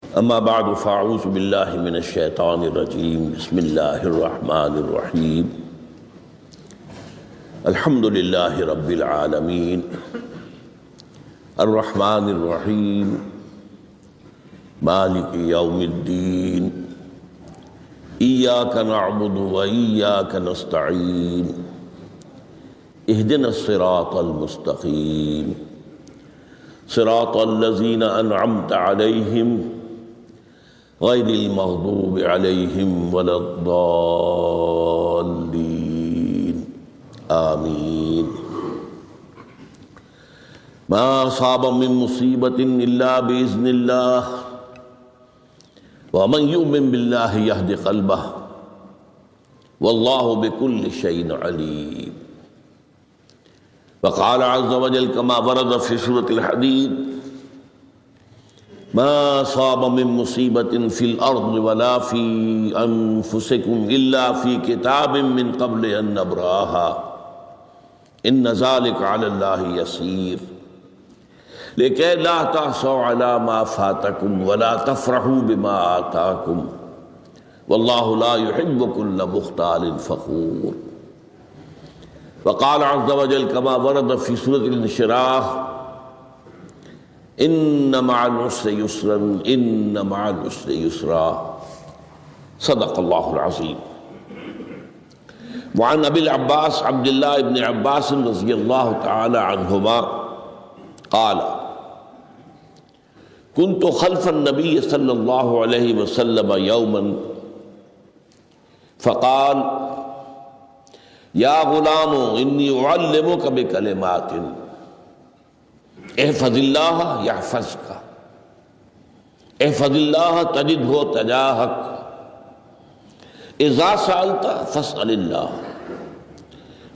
اما بعد فاعوذ باللہ من الشیطان الرجیم بسم اللہ الرحمن الرحیم الحمد للہ رب العالمین الرحمن الرحیم مالک یوم الدین ایاک نعبد و ایاک نستعین اہدنا الصراط المستقیم صراط الذین انعمت علیہم غیر المغضوب علیہم ولا الضالین آمین ما اصاب من مصیبت الا باذن اللہ ومن یؤمن باللہ یہد قلبہ واللہ بکل شیء علیم وقال عز وجل كما ورد في سورة الحديد ما أصاب من مصيبة في الأرض ولا في أنفسكم إلا في كتاب من قبل أن نبرأها إن ذلك على الله يسير لكي لا تحصوا على ما فاتكم ولا تفرحوا بما آتاكم والله لا يحب كل مختال فخور وقال عز وجل كما ورد في سورة الانشراح إن مع العسر يسرا إن مع العسر يسرا صدق الله العظيم. وعن أبي العباس عبد الله بن عباس رضي الله تعالى عنهما قال كنت خلف النبي صلى الله عليه وسلم يوما فقال یا غلام انی اعلمک بکلمات احفظ اللہ یحفظک احفظ اللہ تجدہ تجاہک اذا سألت فاسأل اللہ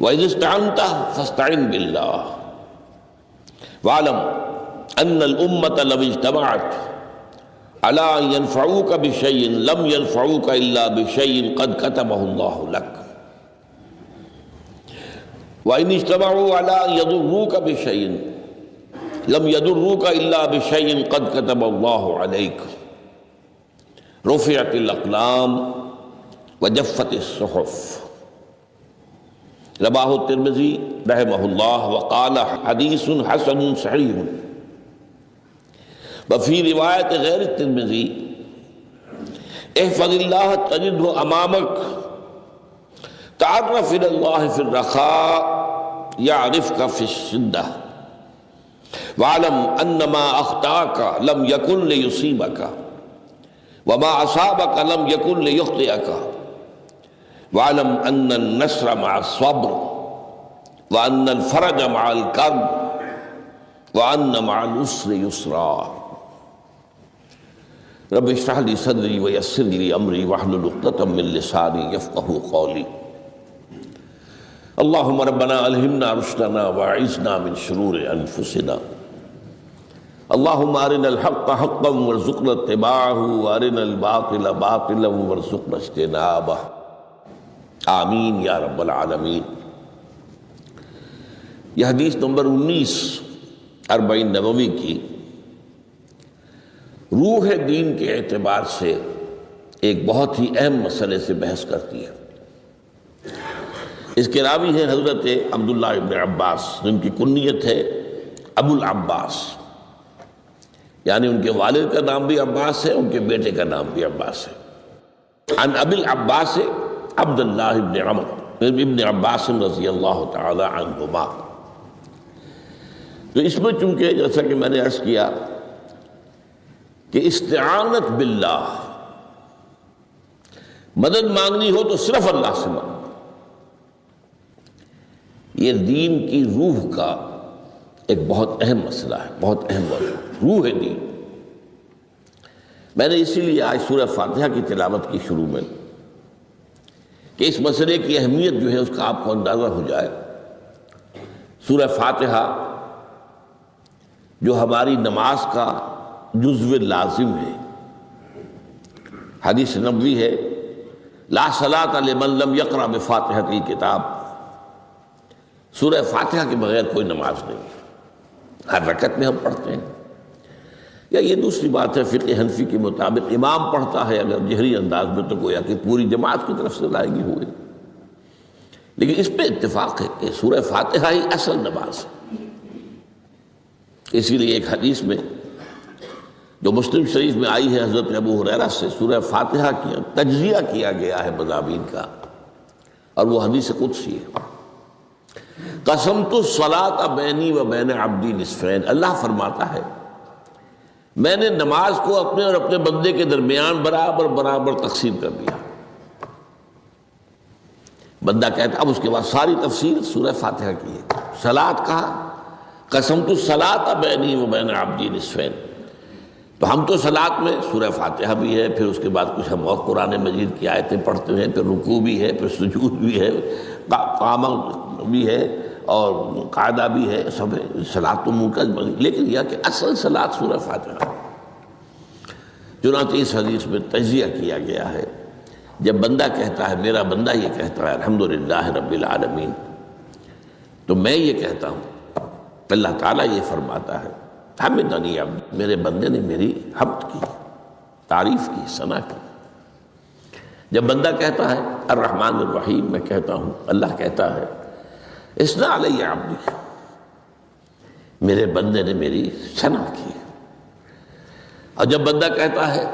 واذا استعنت فاستعن باللہ واعلم ان الامة لو اجتمعت على ان ينفعوك بشيء لم ينفعوك الا بشيء قد كتبه الله لك وَإِنِ اجْتَمَعُوا عَلَىٰ أَن يَضُرُّوكَ بِشَيْءٍ لَمْ يَضُرُّوكَ إِلَّا بِشَيْءٍ قَدْ كَتَبَ اللَّهُ عَلَيْكَ رُفِعَتِ الْأَقْلَامُ وَجَفَّتِ الصُّحُفُ رواه الترمذی رحمہ اللہ وقال حدیث حسن صحیح. وفي روایت غیر الترمذی احفظ اللہ تجدہ امامک تعرف الى اللہ فی الرخاء یعرفک فی الشدہ واعلم ان ما اخطاک لم یکن لیصیبک وما اصابک لم یکن لیخطئک واعلم ان النصر مع الصبر وان الفرج مع الكرب وان مع العسر یسرا. رب اشرح لي صدری ویسر لي امری واحلل عقدۃ من لسانی یفقهوا قولی. اللہم ربنا الہمنا رشدنا واعذنا من شرور انفسنا اللہم ارنا الحق حقا وارزقنا اتباعہ وارنا الباطل باطلا وارزقنا اجتنابہ آمین یا رب العالمین. یہ حدیث نمبر 19 40 نبوی کی روح دین کے اعتبار سے ایک بہت ہی اہم مسئلے سے بحث کرتی ہے. اس کے راوی ہیں حضرت عبداللہ ابن عباس جن کی کنیت ہے ابو العباس، یعنی ان کے والد کا نام بھی عباس ہے، ان کے بیٹے کا نام بھی عباس ہے. عن ابی العباس عبداللہ ابن عمر ابن عباس رضی اللہ تعالی عنہما. تو اس میں چونکہ جیسا کہ میں نے عرض کیا کہ استعانت باللہ مدد مانگنی ہو تو صرف اللہ سے مانگو، یہ دین کی روح کا ایک بہت اہم مسئلہ ہے، بہت اہم موضوع روح دین. میں نے اسی لیے آج سورہ فاتحہ کی تلاوت کی شروع میں کہ اس مسئلے کی اہمیت جو ہے اس کا آپ کو اندازہ ہو جائے. سورہ فاتحہ جو ہماری نماز کا جزو لازم ہے، حدیث نبوی ہے لا صلاۃ لمن لم یقرأ بفاتحۃ الکتاب، سورہ فاتحہ کے بغیر کوئی نماز نہیں. ہر رکعت میں ہم پڑھتے ہیں یا یہ دوسری بات ہے فقہ حنفی کے مطابق امام پڑھتا ہے اگر جہری انداز میں تو گویا کہ پوری جماعت کی طرف سے ادائیگی ہوئی، لیکن اس پہ اتفاق ہے کہ سورہ فاتحہ ہی اصل نماز ہے۔ اسی لیے ایک حدیث میں جو مسلم شریف میں آئی ہے حضرت ابو ہریرہ سے، سورہ فاتحہ کی تجزیہ کیا گیا ہے مضامین کا، اور وہ حدیث قدسی ہے۔ قسمت الصلاۃ بینی و بین عبدی نصفین، اللہ فرماتا ہے میں نے نماز کو اپنے اور اپنے بندے کے درمیان برابر برابر تقسیم کر دیا۔ بندہ کہتا، اب اس کے بعد ساری تفصیل سورہ فاتحہ کی ہے۔ صلاۃ کہا، قسمت الصلاۃ بینی و بین عبدی نصفین، تو ہم تو صلاۃ میں سورہ فاتحہ بھی ہے، پھر اس کے بعد کچھ ہم اور قرآن مجید کی آیتیں پڑھتے ہیں، پھر رکوع بھی ہے، پھر سجود بھی ہے، قیام بھی ہے اور قاعدہ بھی ہے، سب ہے صلاۃ تو منہ کا، لیکن یہ کہ اصل صلاۃ سورہ فاتحہ۔ چنانچہ اس حدیث میں تجزیہ کیا گیا ہے، جب بندہ کہتا ہے، میرا بندہ یہ کہتا ہے الحمدللہ رب العالمین، تو میں یہ کہتا ہوں، اللہ تعالیٰ یہ فرماتا ہے حمدنی عبدی، میرے بندے نے میری حمد کی، تعریف کی، ثنا کی۔ جب بندہ کہتا ہے الرحمن الرحیم، میں کہتا ہوں، اللہ کہتا ہے اثنا علی عبدی، میرے بندے نے میری ثنا کی۔ اور جب بندہ کہتا ہے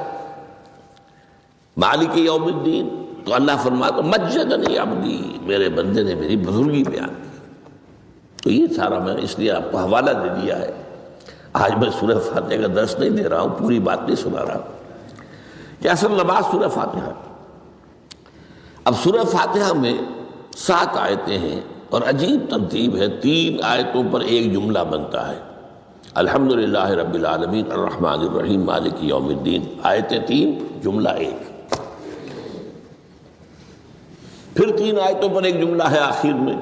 مالک یوم الدین، تو اللہ فرماتا مجدنی عبدی، میرے بندے نے میری بزرگی بیان کی۔ تو یہ سارا میں اس لیے آپ کو حوالہ دے دیا ہے، آج میں سورہ فاتحہ کا درس نہیں دے رہا ہوں، پوری بات نہیں سنا رہا کہ اصل نماز سورہ فاتحہ۔ اب سورہ فاتحہ میں 7 آیتیں ہیں اور عجیب ترتیب ہے، 3 آیتوں پر ایک جملہ بنتا ہے، الحمدللہ رب العالمین الرحمن الرحیم مالک یوم الدین، آیتیں 3 جملہ 1، پھر 3 آیتوں پر ایک جملہ ہے آخر میں،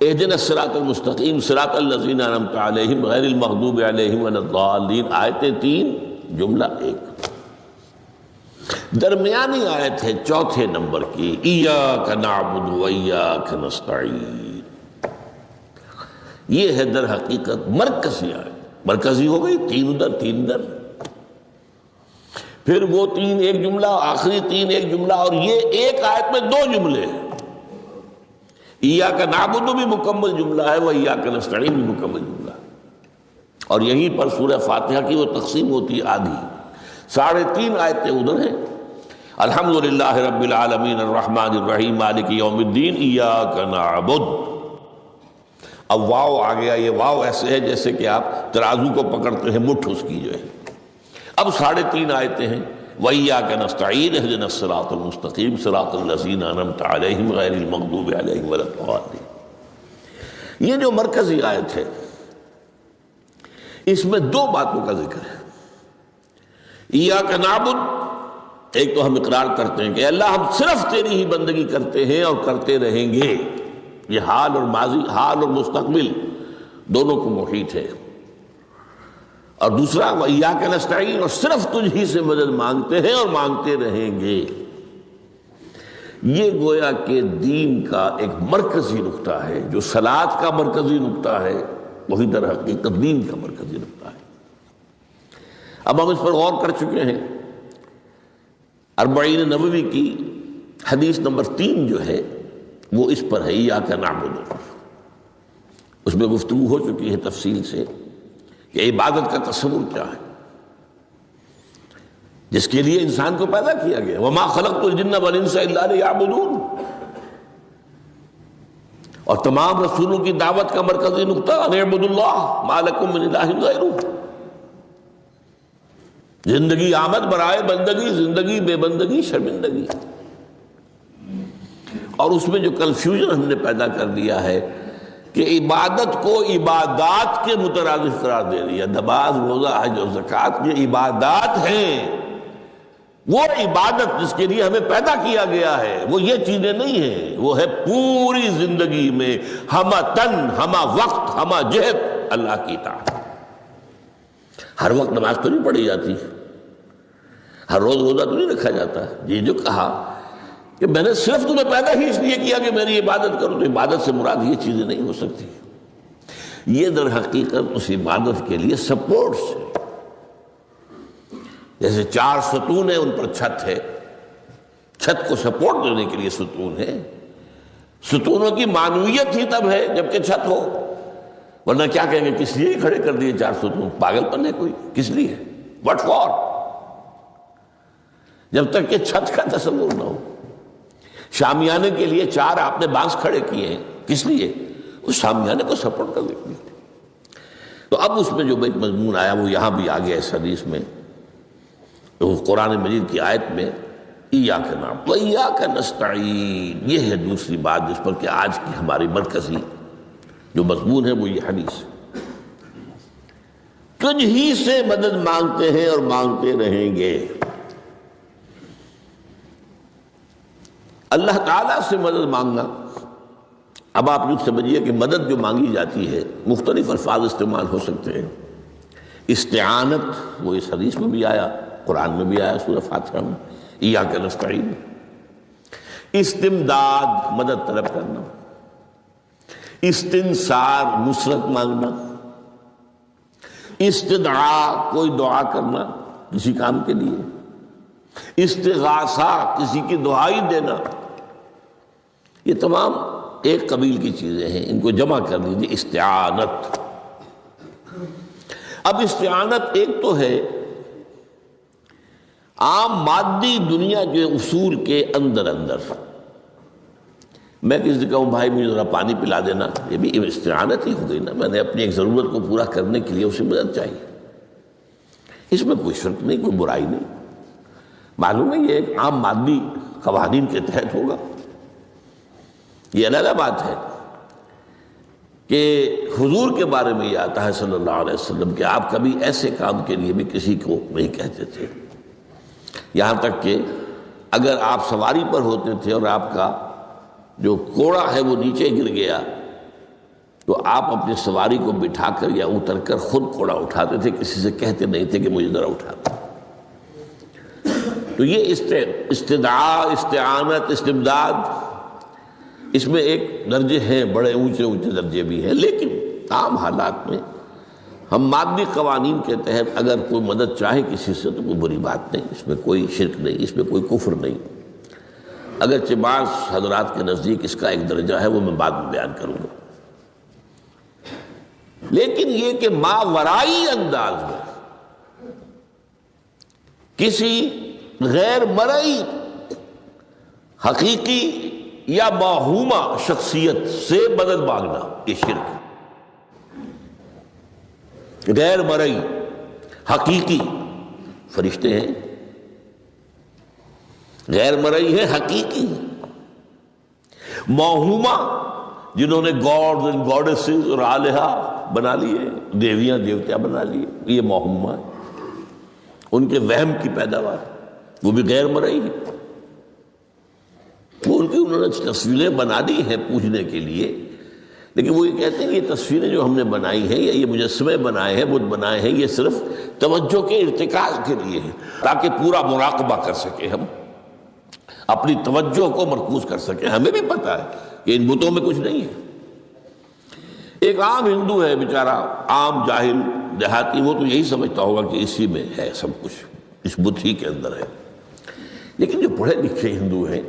اہدنا الصراط المستقیم صراط الذین انعمت علیہم غیر المغضوب علیہم ولا الضالین، آیتیں 3 جملہ 1۔ درمیانی آیت ہے 4 نمبر کی، ایاک نعبد و ایاک نستعین، یہ ہے در حقیقت مرکزی آیت، مرکزی ہو گئی، 3 ادھر 3 ادھر، پھر وہ 3 ایک جملہ، آخری 3 ایک جملہ، اور یہ ایک آیت میں 2 جملے ہیں، ایاک نعبد بھی مکمل جملہ ہے، و ایاک نستعین بھی مکمل جملہ ہے، اور یہیں پر سورہ فاتحہ کی وہ تقسیم ہوتی ہے آدھی، 3.5 آیتیں ادھر ہیں، الحمدللہ رب العالمین الرحمن الرحیم مالک یوم الدین ایاک نعبد۔ اب واو آ گیا، یہ واو ایسے ہے جیسے کہ آپ ترازو کو پکڑتے ہیں، مٹھ اس کی جو ہے۔ اب 3.5 آیتیں ہیں، وَإِيَّاكَ نَسْتَعِينُ اهْدِنَا الصِّرَاطَ الْمُسْتَقِيمَ صِرَاطَ الَّذِينَ أَنْعَمْتَ عَلَيْهِمْ غَيْرِ الْمَغْضُوبِ عَلَيْهِمْ وَلَا الضَّالِّينَ۔ یہ جو مرکزی آیت ہے، اس میں 2 باتوں کا ذکر ہے، ایاک نعبد، ایک تو ہم اقرار کرتے ہیں کہ اللہ ہم صرف تیری ہی بندگی کرتے ہیں اور کرتے رہیں گے، یہ حال اور ماضی، حال اور مستقبل دونوں کو محیط ہے، اور دوسرا وَإِيَّاكَ نَسْتَعِينُ، اور صرف تجھ ہی سے مدد مانگتے ہیں اور مانگتے رہیں گے۔ یہ گویا کہ دین کا ایک مرکزی نقطہ ہے، جو صلاۃ کا مرکزی نقطہ ہے وہی در حقیقت دین کا مرکزی نقطہ ہے۔ اب ہم اس پر غور کر چکے ہیں، 40 نبوی کی حدیث نمبر 3 جو ہے وہ اس پر ہے، ایاک نعبد، اس میں گفتگو ہو چکی ہے تفصیل سے کہ عبادت کا تصور کیا ہے، جس کے لیے انسان کو پیدا کیا گیا، وَمَا خَلَقْتُ الْجِنَّ وَالْإِنسَ إِلَّا لِيَعْبُدُونَ، اور تمام رسولوں کی دعوت کا مرکزی نقطہ ان اعبدوا اللہ ما لکم من الہ غیرہ، زندگی آمد برائے بندگی، زندگی بے بندگی شرمندگی۔ اور اس میں جو کنفیوژن ہم نے پیدا کر دیا ہے کہ عبادت کو عبادات کے مترادف قرار دے دیا، نماز روزہ حج اور زکوٰۃ یہ عبادات ہیں، وہ عبادت جس کے لیے ہمیں پیدا کیا گیا ہے وہ یہ چیزیں نہیں ہیں، وہ ہے پوری زندگی میں ہمہ تن ہمہ وقت ہمہ جہت اللہ کی اطاعت۔ ہر وقت نماز تو نہیں پڑھی جاتی، ہر روز روزہ تو نہیں رکھا جاتا، یہ جو کہا کہ میں نے صرف تمہیں پیدا ہی اس لیے کیا کہ میری عبادت کرو، تو عبادت سے مراد یہ چیزیں نہیں ہو سکتی، یہ در حقیقت اس عبادت کے لیے سپورٹس ہے، جیسے 4 ستون ہیں ان پر چھت ہے، چھت کو سپورٹ دینے کے لیے ستون ہے. ستونوں کی معنویت ہی تب ہے جبکہ چھت ہو، ورنہ کیا کہیں گے کس لیے کھڑے کر دیے 4 ستون، پاگل پن ہے کوئی، کس لیے، واٹ فار؟ جب تک کہ چھت کا تصور نہ ہو. شامیانے کے لیے 4 آپ نے بانس کھڑے کیے ہیں، کس لیے؟ اس شامیانے کو سپورٹ کرنے کے لیے. تو اب اس میں جو ایک مضمون آیا وہ یہاں بھی آ گیا اس حدیث میں، تو قرآن مجید کی آیت میں ایاک نعبد و ایاک نستعین، یہ ہے دوسری بات جس پر کہ آج کی ہماری مرکزی جو مضمون ہے وہ یہ حدیث. تجھ ہی سے مدد مانگتے ہیں اور مانگتے رہیں گے. اللہ تعالیٰ سے مدد مانگنا، اب آپ یوں سمجھیے کہ مدد جو مانگی جاتی ہے مختلف الفاظ استعمال ہو سکتے ہیں. استعانت وہ اس حدیث میں بھی آیا، قرآن میں بھی آیا سورہ فاتحہ میں، ایاک نستعین. استمداد مدد طلب کرنا، استنصار نصرت مانگنا، استدعاء کوئی دعا کرنا کسی کام کے لیے، استغاثہ کسی کی دعائی دینا، یہ تمام ایک قبیل کی چیزیں ہیں. ان کو جمع کر لیجیے استعانت. اب استعانت ایک تو ہے عام مادی دنیا کے اصول کے اندر، میں کسی سے کہوں بھائی مجھے ذرا پانی پلا دینا، یہ بھی استعانت ہی ہو گئی نا. میں نے اپنی ایک ضرورت کو پورا کرنے کے لیے اسے مدد چاہیے، اس میں کوئی شرک نہیں، کوئی برائی نہیں. معلوم ہے یہ ایک عام مادی قوانین کے تحت ہوگا. یہ علیحدہ بات ہے کہ حضور کے بارے میں یہ آتا ہے صلی اللہ علیہ وسلم کہ آپ کبھی ایسے کام کے لیے بھی کسی کو نہیں کہتے تھے. یہاں تک کہ اگر آپ سواری پر ہوتے تھے اور آپ کا جو کوڑا ہے وہ نیچے گر گیا تو آپ اپنی سواری کو بٹھا کر یا اتر کر خود کوڑا اٹھاتے تھے، کسی سے کہتے نہیں تھے کہ مجھے ذرا اٹھا دو. تو یہ استدعاء، استعانت، استمداد، اس میں ایک درجے ہیں، بڑے اونچے درجے بھی ہیں. لیکن عام حالات میں ہم مادی قوانین کے تحت اگر کوئی مدد چاہے کسی سے تو کوئی بری بات نہیں، اس میں کوئی شرک نہیں، اس میں کوئی کفر نہیں. اگرچہ بعض حضرات کے نزدیک اس کا ایک درجہ ہے وہ میں بعد میں بیان کروں گا. لیکن یہ کہ ماورائی انداز میں کسی غیر مرئی حقیقی یا موہومہ شخصیت سے مدد مانگنا، یہ شرک. غیر مرئی حقیقی فرشتے ہیں، غیر مرئی ہے حقیقی. موہومہ جنہوں نے گاڈز اینڈ گاڈیسز اور آلہہ بنا لیے، دیویاں دیوتیا بنا لیے، یہ موہومہ ہے، ان کے وہم کی پیداوار، وہ بھی غیر مرئی ہے. وہ ان کی انہوں نے تصویریں بنا دی ہیں پوجنے کے لیے، لیکن وہ یہ کہتے ہیں کہ یہ تصویریں جو ہم نے بنائی ہیں یا یہ مجسمے بنائے ہیں، بت بنائے ہیں، یہ صرف توجہ کے ارتکاز کے لیے ہے تاکہ پورا مراقبہ کر سکے، ہم اپنی توجہ کو مرکوز کر سکیں. ہمیں بھی پتہ ہے کہ ان بتوں میں کچھ نہیں ہے. ایک عام ہندو ہے بیچارہ، عام جاہل دیہاتی، وہ تو یہی سمجھتا ہوگا کہ اسی میں ہے سب کچھ، اس بت ہی کے اندر ہے. لیکن جو پڑھے لکھے ہندو ہیں،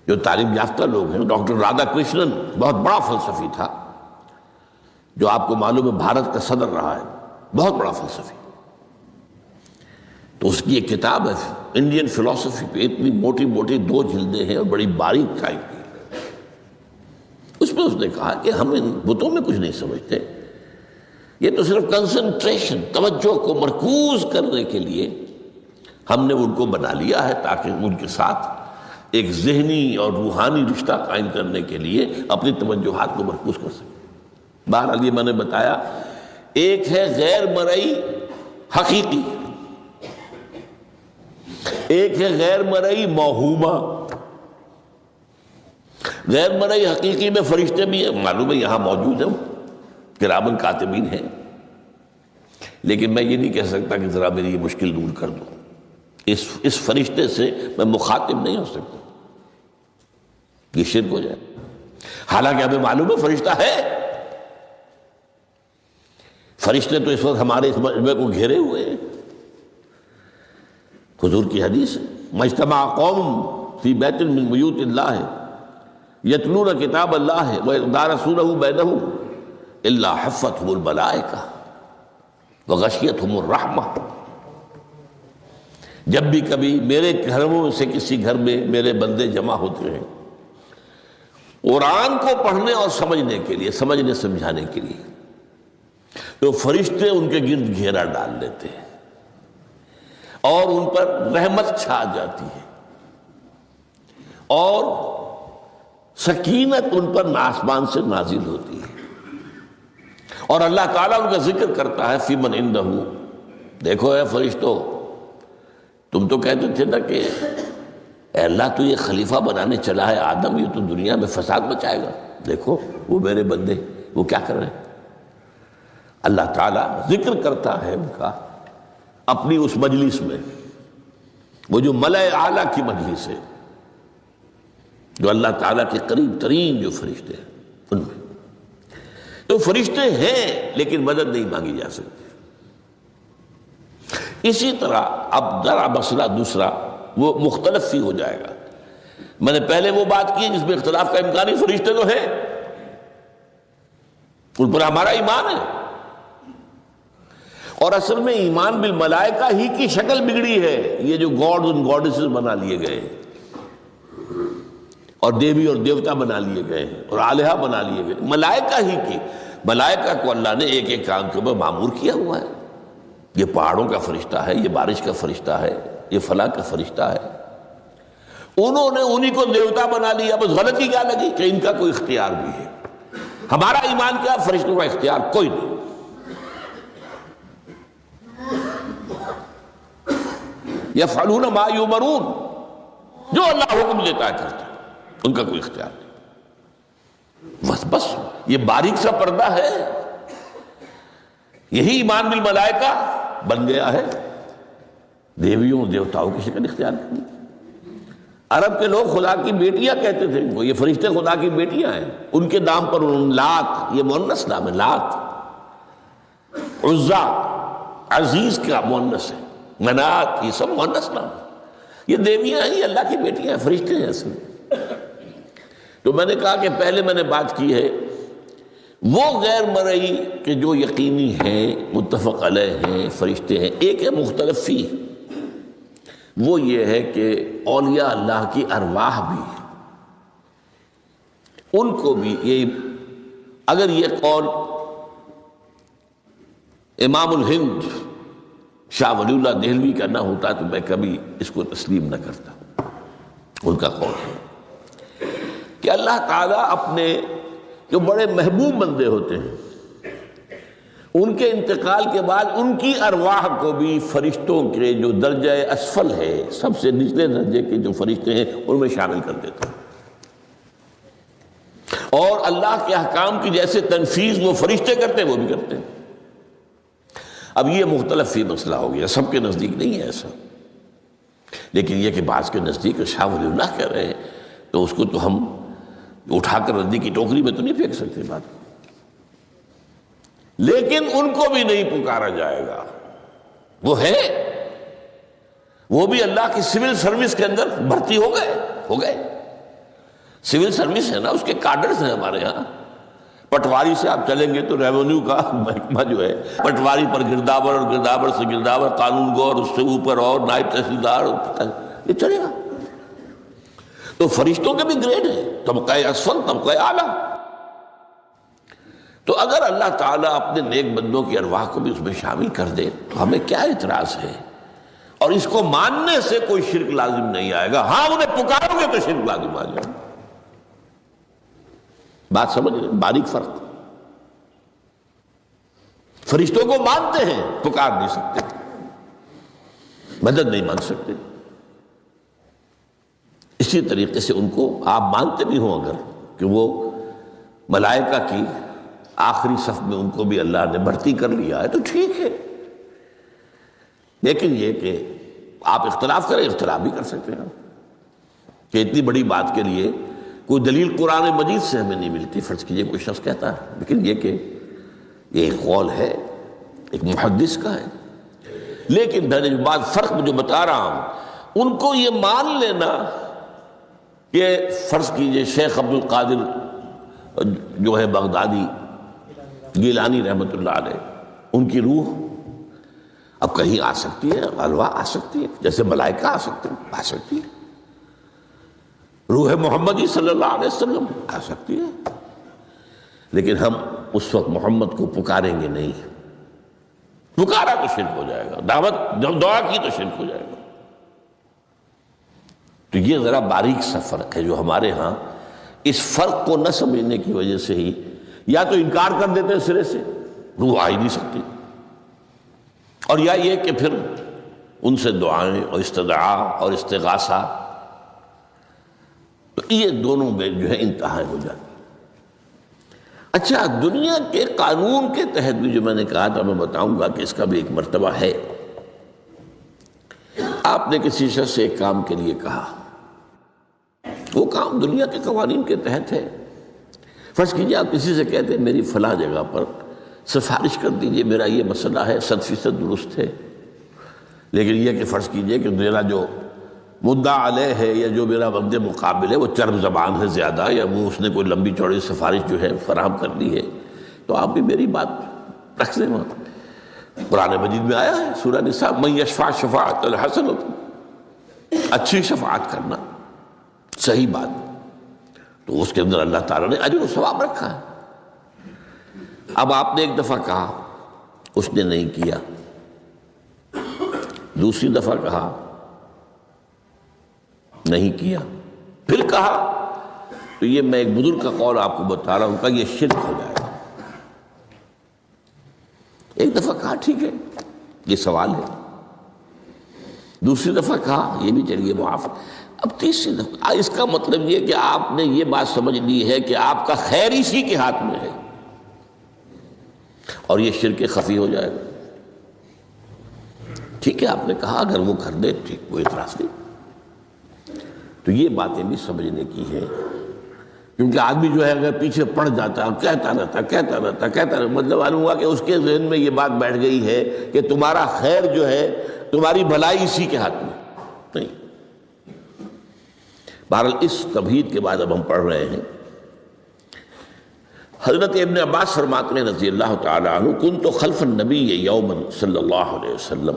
جو تعلیم یافتہ لوگ ہیں، ڈاکٹر رادھا کرشنن بہت بڑا فلسفی تھا، جو آپ کو معلوم ہے بھارت کا صدر رہا ہے، بہت بڑا فلسفی. تو اس کی ایک کتاب ہے انڈین فلسفی پہ، اتنی موٹی موٹی 2 جلدیں ہیں اور بڑی باریک ٹائپ کی. اس میں اس نے کہا کہ ہم ان بتوں میں کچھ نہیں سمجھتے، یہ تو صرف کنسنٹریشن، توجہ کو مرکوز کرنے کے لیے ہم نے ان کو بنا لیا ہے تاکہ ان کے ساتھ ایک ذہنی اور روحانی رشتہ قائم کرنے کے لیے اپنی توجہات کو مرکوز کر سکیں. بہرحال یہ میں نے بتایا، ایک ہے غیر مرئی حقیقی، ایک ہے غیر مرئی موہومہ. غیر مرئی حقیقی میں فرشتے بھی ہیں، معلوم ہے یہاں موجود ہیں، کرامن کاتبین ہیں، لیکن میں یہ نہیں کہہ سکتا کہ ذرا میری یہ مشکل دور کر دو. اس فرشتے سے میں مخاطب نہیں ہو سکتا، یہ شرک ہو جائے. حالانکہ ہمیں معلوم ہے فرشتہ ہے، فرشتے تو اس وقت ہمارے اس مجمع کو گھیرے ہوئے ہیں. حضور کی حدیث ہے، مجتمع قوم فی بیت من بیوت اللہ یتلون کتاب اللہ ویدارسونہ بینہم الا حفتہم الملائکہ وغشیتہم الرحمہ۔ جب بھی کبھی میرے گھروں سے کسی گھر میں میرے بندے جمع ہوتے ہیں قرآن کو پڑھنے اور سمجھنے کے لیے، سمجھنے سمجھانے کے لیے، تو فرشتے ان کے گرد گھیرا ڈال لیتے ہیں اور ان پر رحمت چھا جاتی ہے اور سکینت ان پر آسمان سے نازل ہوتی ہے، اور اللہ تعالیٰ ان کا ذکر کرتا ہے فی من عندہ۔ دیکھو اے فرشتو، تم تو کہتے تھے نا کہ اے اللہ تو یہ خلیفہ بنانے چلا ہے آدم، یہ تو دنیا میں فساد مچائے گا، دیکھو وہ میرے بندے وہ کیا کر رہے ہیں۔ اللہ تعالیٰ ذکر کرتا ہے ان کا اپنی اس مجلس میں، وہ جو ملأ اعلیٰ کی مجلس ہے، جو اللہ تعالیٰ کے قریب ترین جو فرشتے ہیں ان میں۔ تو فرشتے ہیں لیکن مدد نہیں مانگی جا سکتی۔ اسی طرح اب ذرا مسئلہ دوسرا وہ مختلف ہی ہو جائے گا۔ میں نے پہلے وہ بات کی جس میں اختلاف کا امکان ہے، فرشتے تو ہیں، ان پر ہمارا ایمان ہے، اور اصل میں ایمان بالملائکہ ہی کی شکل بگڑی ہے۔ یہ جو گاڈز اور گاڈیسز بنا لیے گئے اور دیوی اور دیوتا بنا لیے گئے اور آلہہ بنا لیے گئے، ملائکہ ہی کی۔ ملائکہ کو اللہ نے ایک ایک کام کے اوپر معمور کیا ہوا ہے، یہ پہاڑوں کا فرشتہ ہے، یہ بارش کا فرشتہ ہے، یہ فلاں کا فرشتہ ہے۔ انہوں نے انہی کو دیوتا بنا لیا، بس غلطی کیا لگی کہ ان کا کوئی اختیار بھی ہے۔ ہمارا ایمان کیا؟ فرشتوں کا اختیار کوئی نہیں۔ یفعلون ما یؤمرون، جو اللہ حکم دیتا ہے کرتے ہیں، ان کا کوئی اختیار نہیں۔ بس یہ باریک سا پردہ ہے، یہی ایمان بالملائکہ بن گیا ہے، دیویوں دیوتاؤں کی شکل اختیار کرنی۔ عرب کے لوگ خدا کی بیٹیاں کہتے تھے، وہ یہ فرشتے خدا کی بیٹیاں ہیں، ان کے نام پر لات، یہ مؤنث نام ہے، لات، عزا عزیز کا مؤنث ہے، منات یہ سب مؤنث نام ہے، یہ دیویاں ہیں، یہ اللہ کی بیٹیاں ہیں، فرشتے ہیں اصل۔ تو میں نے کہا کہ پہلے میں نے بات کی ہے وہ غیر مرئی کہ جو یقینی ہیں، متفق علیہ ہیں، فرشتے ہیں۔ ایک ہے مختلف فی، وہ یہ ہے کہ اولیاء اللہ کی ارواح بھی، ان کو بھی یہ، اگر یہ قول امام الہند شاہ ولی اللہ دہلوی کا نہ ہوتا تو میں کبھی اس کو تسلیم نہ کرتا۔ ان کا قول ہے کہ اللہ تعالیٰ اپنے جو بڑے محبوب بندے ہوتے ہیں ان کے انتقال کے بعد ان کی ارواح کو بھی فرشتوں کے جو درجہ اسفل ہے، سب سے نچلے درجے کے جو فرشتے ہیں، ان میں شامل کر دیتا ہے، اور اللہ کے احکام کی جیسے تنفیذ وہ فرشتے کرتے ہیں وہ بھی کرتے ہیں۔ اب یہ مختلف فی مسئلہ ہو گیا، سب کے نزدیک نہیں ہے ایسا، لیکن یہ کہ بعض کے نزدیک شاہ ولی اللہ کہہ رہے ہیں تو اس کو تو ہم اٹھا کر ردی کی ٹوکری میں تو نہیں پھینک سکتے بات، لیکن ان کو بھی نہیں پکارا جائے گا، وہ ہے، وہ بھی اللہ کی سول سروس کے اندر بھرتی ہو گئے۔ سول سروس ہے نا، اس کے کارڈرز ہیں ہمارے ہاں۔ پٹواری سے آپ چلیں گے تو ریونیو کا محکمہ جو ہے، پٹواری پر گرداور اور گرداور سے گرداور، قانون گو اور اس سے اوپر اور نائب تحصیلدار، یہ چلے گا۔ تو فرشتوں کے بھی گریڈ ہیں، طبقہ اسفل، طبقہ اعلیٰ۔ تو اگر اللہ تعالیٰ اپنے نیک بندوں کی ارواح کو بھی اس میں شامل کر دے تو ہمیں کیا اعتراض ہے؟ اور اس کو ماننے سے کوئی شرک لازم نہیں آئے گا۔ ہاں انہیں پکارو گے تو شرک لازم آ جائے گا۔ بات سمجھ رہے؟ باریک فرق۔ فرشتوں کو مانتے ہیں، پکار نہیں سکتے، مدد نہیں مان سکتے۔ اسی طریقے سے ان کو آپ مانتے بھی ہوں اگر کہ وہ ملائکہ کی آخری صف میں ان کو بھی اللہ نے بھرتی کر لیا ہے تو ٹھیک ہے، لیکن یہ کہ آپ اختلاف کریں، اختلاف بھی کر سکتے ہیں کہ اتنی بڑی بات کے لیے کوئی دلیل قرآن مجید سے ہمیں نہیں ملتی، فرض کیجئے کوئی شخص کہتا ہے، لیکن یہ کہ یہ ایک قول ہے، ایک محدث کا ہے لیکن درجہ بعد فرق جو بتا رہا ہوں، ان کو یہ مان لینا کہ فرض کیجئے شیخ عبد القادر جو ہے بغدادی گیلانی رحمۃ اللہ علیہ، ان کی روح اب کہیں آ سکتی ہے، ارواح آ سکتی ہے، جیسے ملائکہ آ سکتے ہیں، آ سکتی ہے، روح محمدی صلی اللہ علیہ وسلم آ سکتی ہے، لیکن ہم اس وقت محمد کو پکاریں گے نہیں، پکارا تو شرک ہو جائے گا، دعوت دعا کی تو شرک ہو جائے گا۔ تو یہ ذرا باریک سا فرق ہے جو ہمارے ہاں اس فرق کو نہ سمجھنے کی وجہ سے ہی یا تو انکار کر دیتے ہیں سرے سے، روح آ ہی نہیں سکتی، اور یا یہ کہ پھر ان سے دعائیں اور استدعا اور استغاثہ، تو یہ دونوں میں جو ہے انتہا ہو جاتی۔ اچھا، دنیا کے قانون کے تحت بھی جو میں نے کہا تھا، میں بتاؤں گا کہ اس کا بھی ایک مرتبہ ہے۔ آپ نے کسی شخص سے ایک کام کے لیے کہا، وہ کام دنیا کے قوانین کے تحت ہے۔ فرض کیجئے آپ کسی سے کہتے ہیں میری فلاں جگہ پر سفارش کر دیجئے، میرا یہ مسئلہ ہے، 100% درست ہے، لیکن یہ کہ فرض کیجئے کہ میرا جو مدعا علیہ ہے یا جو میرا مد مقابل ہے وہ چرب زبان ہے زیادہ، یا وہ اس نے کوئی لمبی چوڑی سفارش جو ہے فراہم کر دی ہے، تو آپ بھی میری بات رکھ لیں۔ وہاں قرآن مجید میں آیا ہے، سورہ نساء، من یشفع شفاعۃ الحسنۃ، اچھی شفاعت کرنا، صحیح بات، تو اس کے اندر اللہ تعالیٰ نے اجر و ثواب رکھا ہے۔ اب آپ نے ایک دفعہ کہا، اس نے نہیں کیا، دوسری دفعہ کہا، نہیں کیا، پھر کہا، تو یہ میں ایک بزرگ کا قول آپ کو بتا رہا ہوں کہ یہ شرک ہو جائے گا۔ ایک دفعہ کہا ٹھیک ہے، یہ سوال ہے، دوسری دفعہ کہا یہ بھی چلیے معاف، اب تیسری دفعہ، اس کا مطلب یہ کہ آپ نے یہ بات سمجھ لی ہے کہ آپ کا خیر اسی کے ہاتھ میں ہے، اور یہ شرک خفی ہو جائے گا۔ ٹھیک ہے، آپ نے کہا اگر وہ کر دے ٹھیک، کوئی اعتراض نہیں۔ تو یہ باتیں بھی سمجھنے کی ہے، کیونکہ آدمی جو ہے اگر پیچھے پڑ جاتا ہے، کہتا رہتا، مطلب معلوم ہوا کہ اس کے ذہن میں یہ بات بیٹھ گئی ہے کہ تمہارا خیر جو ہے، تمہاری بھلائی اسی کے ہاتھ میں نہیں۔ بہرحال اس تمہید کے بعد اب ہم پڑھ رہے ہیں، حضرت ابن عباس فرماتے ہیں رضی اللہ تعالی عنہ، کنت خلف النبی یوما صلی اللہ علیہ وسلم،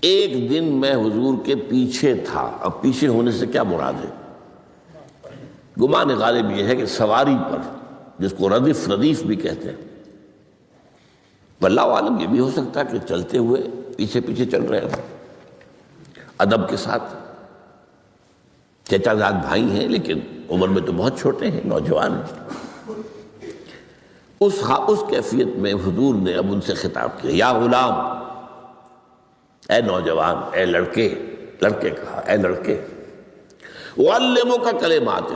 ایک دن میں حضور کے پیچھے تھا۔ اب پیچھے ہونے سے کیا مراد ہے؟ گمان غالب یہ ہے کہ سواری پر، جس کو ردیف بھی کہتے ہیں، واللہ عالم یہ بھی ہو سکتا ہے کہ چلتے ہوئے پیچھے پیچھے چل رہے ہیں، ادب کے ساتھ، چچا زاد بھائی ہیں لیکن عمر میں تو بہت چھوٹے ہیں، نوجوان ہیں۔ اس کیفیت میں حضور نے اب ان سے خطاب کیا، یا غلام، اے نوجوان، اے لڑکے کہا، اے لڑکے، اعلمک کلمات،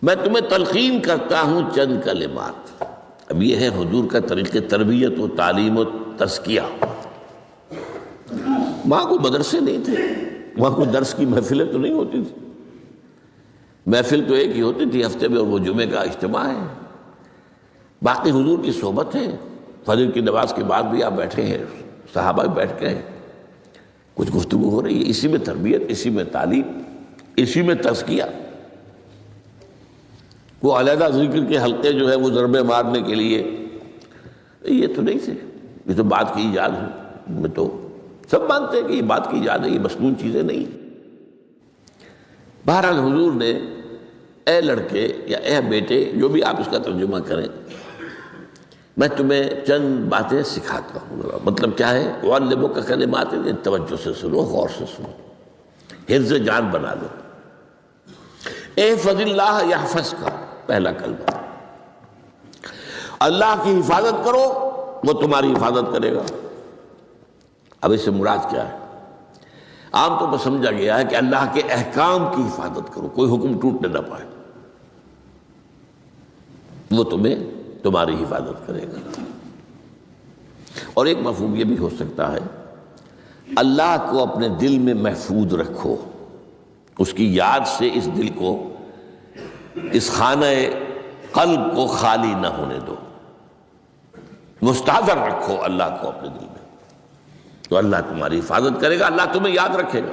میں تمہیں تلقین کرتا ہوں چند کلمات۔ اب یہ ہے حضور کا طریقہ تربیت و تعلیم و تزکیہ۔ وہاں کوئی مدرسے نہیں تھے، وہاں کوئی درس کی محفلیں تو نہیں ہوتی تھی، محفل تو ایک ہی ہوتی تھی ہفتے میں، اور وہ جمعے کا اجتماع ہے، باقی حضور کی صحبت ہے۔ فجر کی نماز کے بعد بھی آپ بیٹھے ہیں، صحابہ بھی بیٹھ کے ہیں، کچھ گفتگو ہو رہی ہے، اسی میں تربیت، اسی میں تعلیم، اسی میں تزکیہ۔ وہ علیحدہ ذکر کے حلقے جو ہے وہ ضربے مارنے کے لیے، یہ تو نہیں تھے، یہ تو بات کی ایجاد ہے، میں تو سب مانتے ہیں کہ یہ بات کی ایجاد ہے، یہ مصنون چیزیں نہیں۔ بہرحال حضور نے اے لڑکے یا اے بیٹے، جو بھی آپ اس کا ترجمہ کریں، میں تمہیں چند باتیں سکھاتا ہوں۔ مطلب کیا ہے؟ وَعَلِّمُكَ كَلِمَاتٍ، توجہ سے سنو، غور سے سنو، حفظ جان بنا لو۔ احفظ اللہ یحفظک، پہلا کلمہ، اللہ کی حفاظت کرو، وہ تمہاری حفاظت کرے گا۔ اب اس سے مراد کیا ہے؟ عام طور پر سمجھا گیا ہے کہ اللہ کے احکام کی حفاظت کرو، کوئی حکم ٹوٹنے نہ پائے، وہ تمہاری حفاظت کرے گا۔ اور ایک مفہوم یہ بھی ہو سکتا ہے، اللہ کو اپنے دل میں محفوظ رکھو، اس کی یاد سے اس دل کو، اس خانہ قلب کو خالی نہ ہونے دو۔ مستحضر رکھو اللہ کو اپنے دل میں، تو اللہ تمہاری حفاظت کرے گا، اللہ تمہیں یاد رکھے گا۔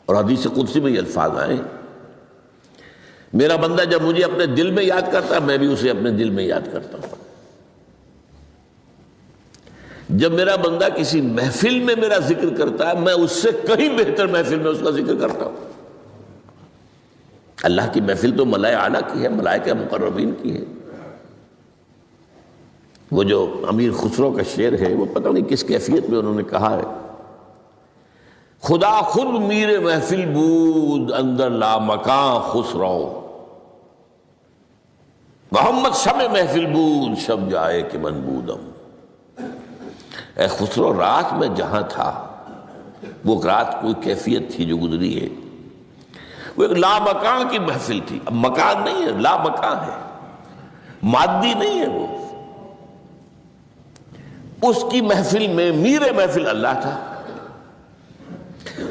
اور حدیث قدسی میں یہ الفاظ آئے، میرا بندہ جب مجھے اپنے دل میں یاد کرتا ہے میں بھی اسے اپنے دل میں یاد کرتا ہوں۔ جب میرا بندہ کسی محفل میں میرا ذکر کرتا ہے میں اس سے کہیں بہتر محفل میں اس کا ذکر کرتا ہوں۔ اللہ کی محفل تو ملائے اعلیٰ کی ہے، ملائکہ مقربین کی ہے۔ وہ جو امیر خسرو کا شعر ہے وہ پتہ نہیں کس کیفیت میں انہوں نے کہا ہے، خدا خود میر محفل بود اندر لامکاں خسرو، محمد شمع محفل بود شب جائے کہ من بودم۔ اے خسرو، رات میں جہاں تھا وہ رات کوئی کیفیت تھی جو گزری ہے، وہ ایک لامکان کی محفل تھی۔ اب مکان نہیں ہے، لامکان ہے، مادی نہیں ہے وہ۔ اس کی محفل میں میر محفل اللہ تھا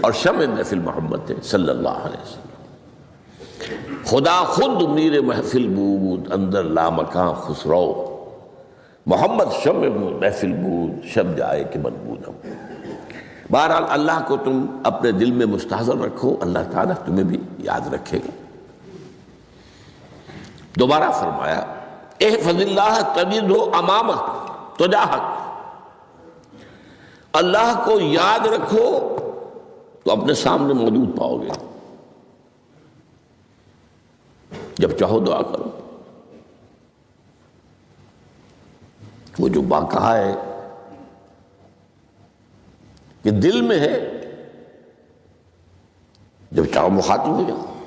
اور شمع محفل محمد تھے صلی اللہ علیہ وسلم۔ خدا خود میر محفل بود اندر لامکان خسرو، محمد شمع محفل بود شب جائے کہ من بودم۔ بہرحال اللہ کو تم اپنے دل میں مستحضر رکھو، اللہ تعالیٰ تمہیں بھی یاد رکھے گا۔ دوبارہ فرمایا احفظ اللہ تجدہ امامک تجاہک، اللہ کو یاد رکھو تو اپنے سامنے موجود پاؤ گے، جب چاہو دعا کرو۔ وہ جو واقعہ ہے کہ دل میں ہے، جب چاہو مخاطب ہو جاؤ۔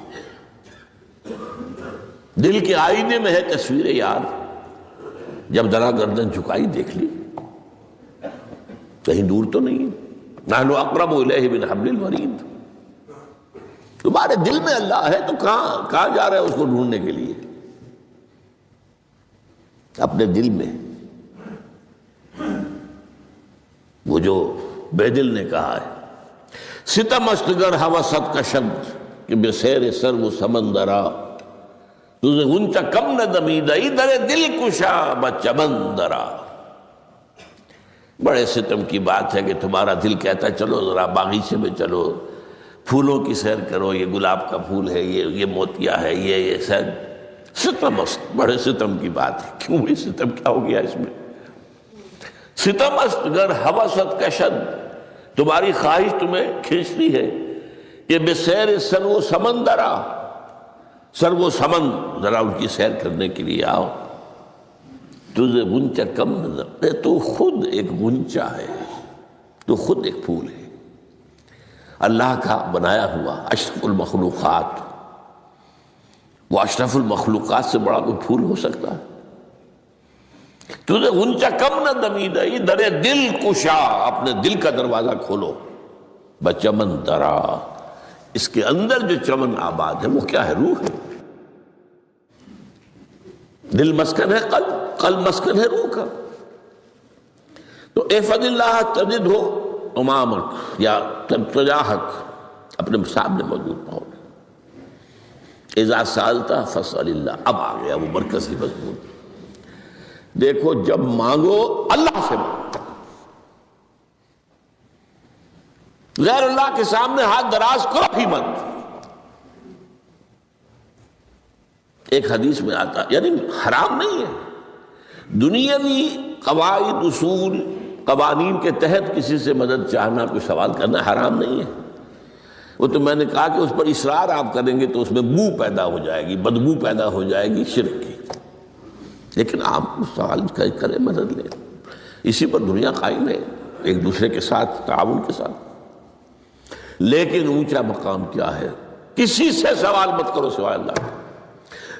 دل کے آئینے میں ہے تصویر یار، جب ذرا گردن جھکائی دیکھ لی، کہیں دور تو نہیں ہے۔ نحن اقرب الیہ من حبل الورید، تمہارے دل میں اللہ ہے تو کہاں جا رہے ہو اس کو ڈھونڈنے کے لیے؟ اپنے دل میں۔ وہ جو بے دل نے کہا ہے ستم است گر ہوست کشد کہ بے سیر سر و سمندرا، تجھے اونچا کم نہ دمیدئی در دل کشا بچمندرا۔ بڑے ستم کی بات ہے کہ تمہارا دل کہتا ہے چلو ذرا باغیچے میں چلو، پھولوں کی سیر کرو، یہ گلاب کا پھول ہے، یہ موتیا ہے، یہ سیر۔ ستم است، بڑے ستم کی بات ہے۔ کیوں یہ ستم کیا ہو گیا اس میں؟ ستم است گر ہوست کشد، تمہاری خواہش تمہیں کھینچتی ہے کہ بے سیر سر و سمندرا، سر و سمن ذرا ان کی سیر کرنے کے لیے آؤ۔ تجھے غنچہ کم نظر، تو خود ایک غنچہ ہے، تو خود ایک پھول ہے، اللہ کا بنایا ہوا اشرف المخلوقات۔ وہ اشرف المخلوقات سے بڑا کوئی پھول ہو سکتا ہے؟ تجھے غنچہ کم نہ دمیدئی در دل کشا، اپنے دل کا دروازہ کھولو، بچمن درا، اس کے اندر جو چمن آباد ہے وہ کیا ہے؟ روح ہے۔ دل مسکن ہے قلب، قلب مسکن ہے روح کا۔ تو احفظ اللہ تجدہ امامک یا تجاہک، اپنے سامنے موجود پاؤ گے۔ اذا سألت فاسأل اللہ، اب آ گیا وہ مرکزی مضمون۔ دیکھو جب مانگو اللہ سے مانگو، غیر اللہ کے سامنے ہاتھ دراز کرو ہی مت۔ ایک حدیث میں آتا، یعنی حرام نہیں ہے، دنیاوی قواعد اصول قوانین کے تحت کسی سے مدد چاہنا، کوئی سوال کرنا حرام نہیں ہے۔ وہ تو میں نے کہا کہ اس پر اصرار آپ کریں گے تو اس میں بو پیدا ہو جائے گی، بدبو پیدا ہو جائے گی شرک کی، لیکن آپ سوال کریں، مدد لیں، اسی پر دنیا قائم ہے، ایک دوسرے کے ساتھ تعاون کے ساتھ۔ لیکن اونچا مقام کیا ہے؟ کسی سے سوال مت کرو سوائے اللہ کے۔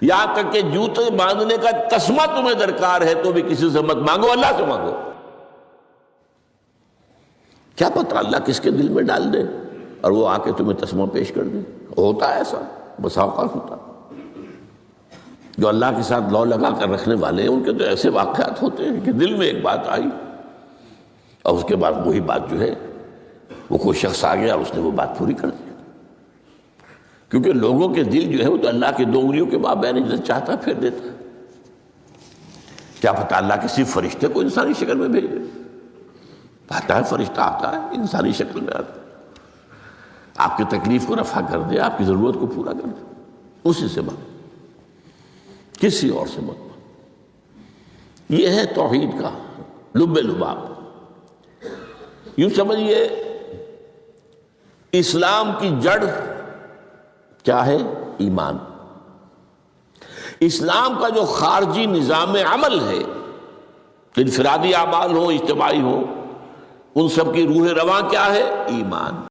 یہاں تک کہ جوتے باندھنے کا تسمہ تمہیں درکار ہے تو بھی کسی سے مت مانگو، اللہ سے مانگو۔ کیا پتہ اللہ کس کے دل میں ڈال دے اور وہ آ کے تمہیں تسمہ پیش کر دے۔ ہوتا ہے ایسا، بسا اوقات ہوتا۔ جو اللہ کے ساتھ لو لگا کر رکھنے والے ہیں ان کے تو ایسے واقعات ہوتے ہیں کہ دل میں ایک بات آئی اور اس کے بعد وہی بات جو ہے وہ کوئی شخص آ گیا اور اس نے وہ بات پوری کر دی۔ کیونکہ لوگوں کے دل جو ہے وہ تو اللہ کے دو انگلیوں کے مابین جب چاہتا پھیر دیتا ہے۔ کیا پتہ اللہ کسی فرشتے کو انسانی شکل میں بھیجے، آتا ہے فرشتہ، آتا ہے انسانی شکل میں آتا ہے، آپ کی تکلیف کو رفع کر دے، آپ کی ضرورت کو پورا کر دے، اسی سے مانگو، کسی اور سے مت مانگو۔ یہ ہے توحید کا لب لباب۔ یوں سمجھیے اسلام کی جڑ کیا ہے؟ ایمان۔ اسلام کا جو خارجی نظام عمل ہے، انفرادی اعمال ہو اجتماعی ہو، ان سب کی روح رواں کیا ہے؟ ایمان۔